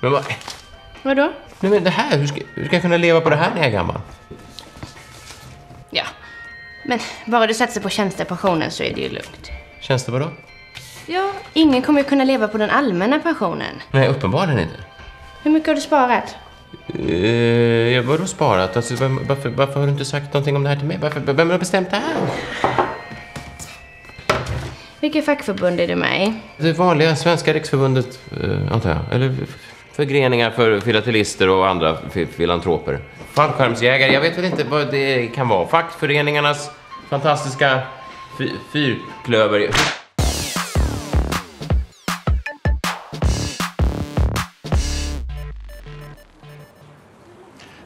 Men Vadå? Nej, men det här, hur ska jag kunna leva på det här när jag är gammal? Ja, men bara du satsar på tjänstepensionen så är det ju lugnt. Känns det vadå? Ja, ingen kommer ju kunna leva på den allmänna pensionen. Nej, uppenbarligen inte. Hur mycket har du sparat? Vadå sparat? Alltså, varför har du inte sagt någonting om det här till mig? Vem har bestämt det här? Vilket fackförbund är du med i? Det vanliga Svenska Riksförbundet, antar jag. Eller förgreningar för filatelister och andra filantroper. Fallskärmsjägare, jag vet väl inte vad det kan vara. Fackföreningarnas fantastiska fyrklöver.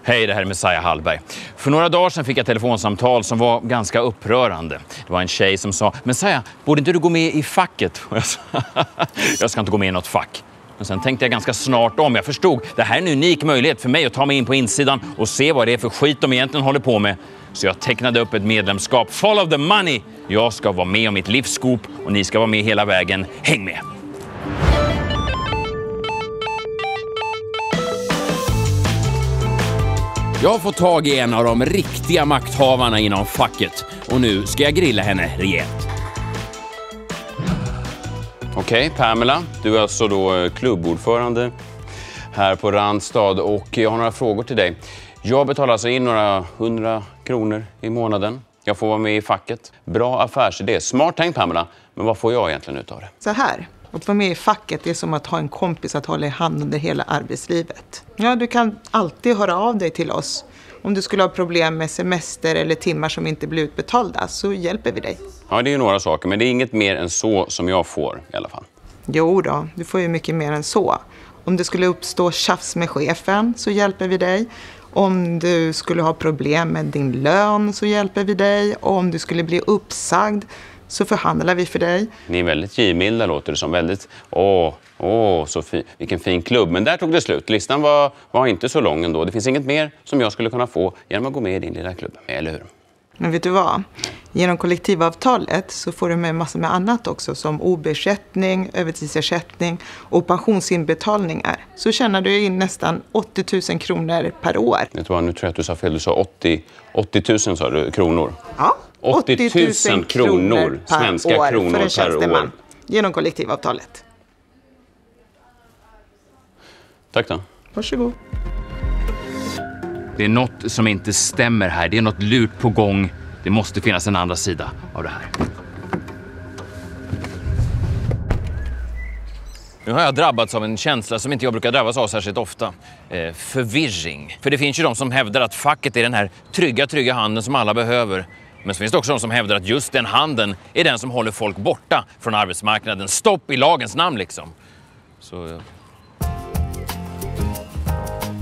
Hej, det här är Messiah Hallberg. För några dagar sedan fick jag ett telefonsamtal som var ganska upprörande. Det var en tjej som sa: Messiah, borde inte du gå med i facket? Och jag sa: jag ska inte gå med i något fack. Men sen tänkte jag ganska snart om. Jag förstod, det här är en unik möjlighet för mig att ta mig in på insidan och se vad det är för skit de egentligen håller på med. Så jag tecknade upp ett medlemskap. Follow the money! Jag ska vara med om mitt livsskop och ni ska vara med hela vägen. Häng med! Jag har fått tag i en av de riktiga makthavarna inom facket och nu ska jag grilla henne rejält. Okej, Pamela, du är alltså då klubbordförande här på Randstad och jag har några frågor till dig. Jag betalar alltså in några 100 kronor i månaden. Jag får vara med i facket. Bra affärsidé. Smart tänkt, Pamela, men vad får jag egentligen ut av det? Så här, att vara med i facket är som att ha en kompis att hålla i hand under hela arbetslivet. Ja, du kan alltid höra av dig till oss. Om du skulle ha problem med semester eller timmar som inte blir utbetalda så hjälper vi dig. Ja, det är ju några saker, men det är inget mer än så som jag får i alla fall. Jo då, du får ju mycket mer än så. Om det skulle uppstå tjafs med chefen så hjälper vi dig. Om du skulle ha problem med din lön så hjälper vi dig. Och om du skulle bli uppsagd så förhandlar vi för dig. Ni är väldigt givmilda, låter det som. Väldigt, så vilken fin klubb. Men där tog det slut. Listan var inte så lång ändå. Det finns inget mer som jag skulle kunna få genom att gå med i din lilla klubb. Eller hur? Men vet du vad? Genom kollektivavtalet så får du med massor med annat också. Som OB-ersättning, övertidsersättning och pensionsinbetalningar. Så tjänar du in nästan 80 000 kronor per år. Vet du vad, nu tror jag att du sa fel. Du sa 80 000 sa du, kronor. Ja. 80 000 kronor, svenska år kronor för en per tjänsteman, år. Genom kollektivavtalet. Tack då. Varsågod. Det är något som inte stämmer här. Det är något lurt på gång. Det måste finnas en andra sida av det här. Nu har jag drabbats av en känsla som inte jag brukar drabbas av särskilt ofta. Förvirring. För det finns ju de som hävdar att facket är den här trygga handeln som alla behöver. Men så finns det också de som hävdar att just den handeln är den som håller folk borta från arbetsmarknaden. Stopp i lagens namn liksom. Så...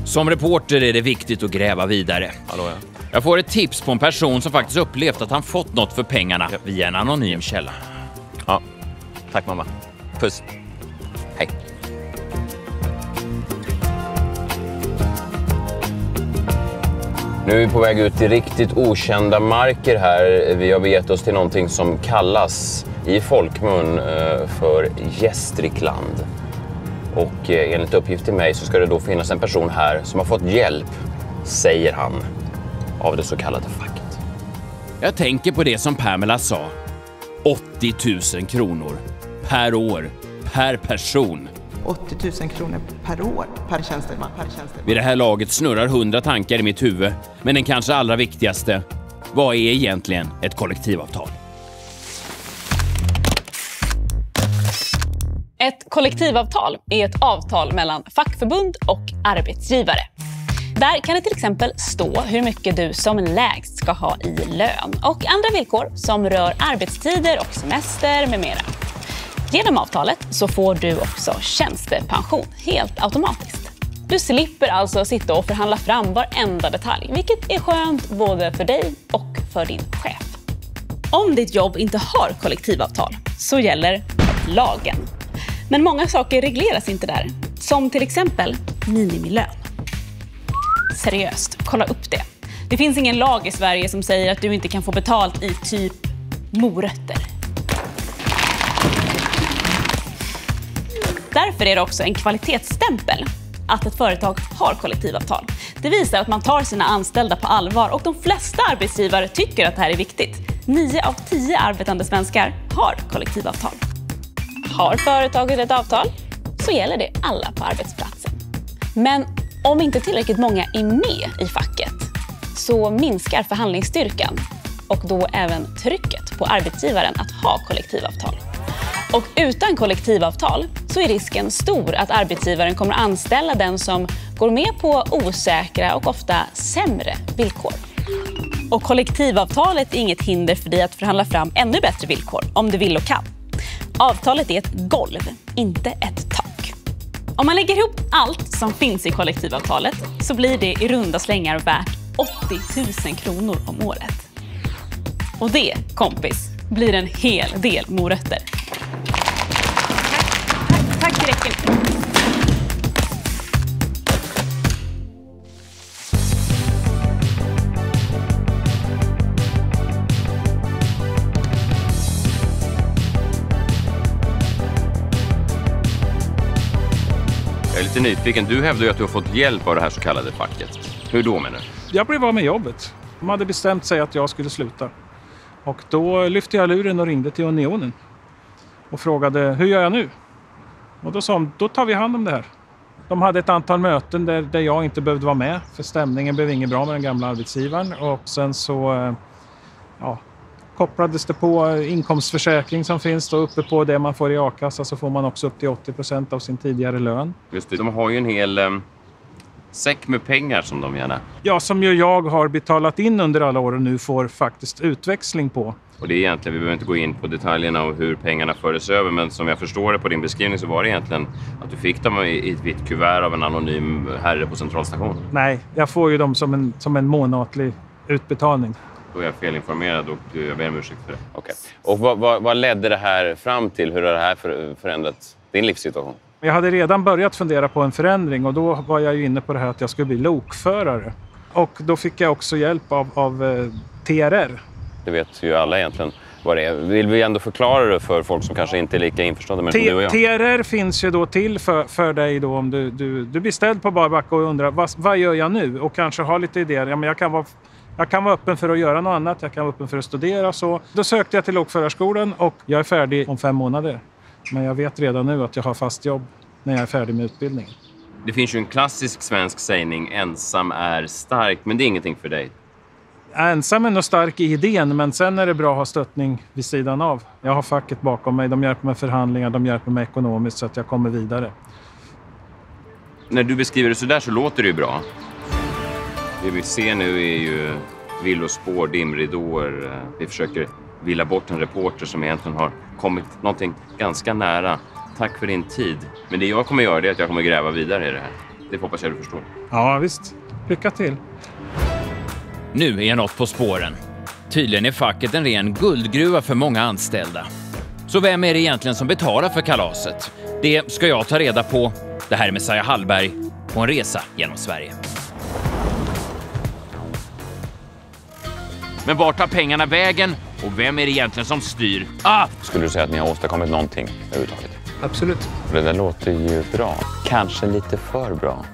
Som reporter är det viktigt att gräva vidare. Hallå, ja. Jag får ett tips på en person som faktiskt upplevt att han fått något för pengarna via en anonym källa. Ja, tack mamma. Puss. Hej. Nu är vi på väg ut till riktigt okända marker här. Vi har begett oss till någonting som kallas i folkmun för Gästrikland. Och enligt uppgift till mig så ska det då finnas en person här som har fått hjälp, säger han, av det så kallade facket. Jag tänker på det som Pamela sa. 80 000 kronor per år, per person. 80 000 kronor per år, per tjänsteman. Vid det här laget snurrar 100 tankar i mitt huvud. Men den kanske allra viktigaste, vad är egentligen ett kollektivavtal? Ett kollektivavtal är ett avtal mellan fackförbund och arbetsgivare. Där kan det till exempel stå hur mycket du som lägst ska ha i lön och andra villkor som rör arbetstider och semester med mera. Genom avtalet så får du också tjänstepension helt automatiskt. Du slipper alltså sitta och förhandla fram varenda detalj, vilket är skönt både för dig och för din chef. Om ditt jobb inte har kollektivavtal så gäller lagen. Men många saker regleras inte där, som till exempel minimilön. Seriöst, kolla upp det. Det finns ingen lag i Sverige som säger att du inte kan få betalt i typ morötter. Därför är det också en kvalitetsstämpel att ett företag har kollektivavtal. Det visar att man tar sina anställda på allvar och de flesta arbetsgivare tycker att det här är viktigt. 9 av 10 arbetande svenskar har kollektivavtal. Har företaget ett avtal så gäller det alla på arbetsplatsen. Men om inte tillräckligt många är med i facket så minskar förhandlingsstyrkan och då även trycket på arbetsgivaren att ha kollektivavtal. Och utan kollektivavtal så är risken stor att arbetsgivaren kommer att anställa den som går med på osäkra och ofta sämre villkor. Och kollektivavtalet är inget hinder för dig att förhandla fram ännu bättre villkor om du vill och kan. Avtalet är ett golv, inte ett tak. Om man lägger ihop allt som finns i kollektivavtalet så blir det i runda slängar värt 80 000 kronor om året. Och det, kompis, blir en hel del morötter. Tack, det räcker. Jag är lite nyfiken. Du hävdar ju att du har fått hjälp av det här så kallade facket. Hur då menar du? Jag blev av med jobbet. De hade bestämt sig att jag skulle sluta. Och då lyfte jag luren och ringde till Unionen. Och frågade, hur gör jag nu? Och då sa de, då tar vi hand om det här. De hade ett antal möten där jag inte behövde vara med. För stämningen blev inget bra med den gamla arbetsgivaren. Och sen så kopplades det på inkomstförsäkring som finns då uppe på det man får i a-kassa, så får man också upp till 80% av sin tidigare lön. Just det, de har ju en hel säck med pengar som de gärna... Ja, som ju jag har betalat in under alla år och nu får faktiskt utväxling på. Och det är egentligen, vi behöver inte gå in på detaljerna och hur pengarna fördes över, men som jag förstår det på din beskrivning så var det egentligen att du fick dem i ett vitt kuvert av en anonym herre på centralstationen. Nej, jag får ju dem som en månatlig utbetalning. Då är jag felinformerad och jag ber om ursäkt för det. Okej. Och vad ledde det här fram till? Hur har det här förändrat din livssituation? Jag hade redan börjat fundera på en förändring och då var jag ju inne på det här att jag skulle bli lokförare. Och då fick jag också hjälp av TRR. Det vet ju alla egentligen vad det är. Vill vi ändå förklara det för folk som kanske inte är lika införstådda med det som du och jag? TRR finns ju då till för dig då om du blir ställd på barbacka och undrar vad gör jag nu? Och kanske har lite idéer. Ja, men jag kan vara öppen för att göra något annat. Jag kan vara öppen för att studera och så. Då sökte jag till lokförarskolan och jag är färdig om 5 månader. Men jag vet redan nu att jag har fast jobb när jag är färdig med utbildningen. Det finns ju en klassisk svensk sägning, ensam är stark, men det är ingenting för dig. Ensam är nog stark i idén, men sen är det bra att ha stöttning vid sidan av. Jag har facket bakom mig, de hjälper mig med förhandlingar, de hjälper mig ekonomiskt så att jag kommer vidare. När du beskriver det så där så låter det ju bra. Det vi ser nu är ju villospår, dimridåer. Vi försöker villa bort en reporter som egentligen har kommit någonting ganska nära. Tack för din tid. Men det jag kommer göra är att jag kommer gräva vidare i det här. Det hoppas jag du förstår. Ja, visst. Lycka till. Nu är något på spåren. Tydligen är facket en ren guldgruva för många anställda. Så vem är det egentligen som betalar för kalaset? Det ska jag ta reda på. Det här är Messiah Hallberg på en resa genom Sverige. Men vart tar pengarna vägen? Och vem är det egentligen som styr? Skulle du säga att ni har åstadkommit någonting överhuvudtaget? Absolut. Det där låter ju bra. Kanske lite för bra.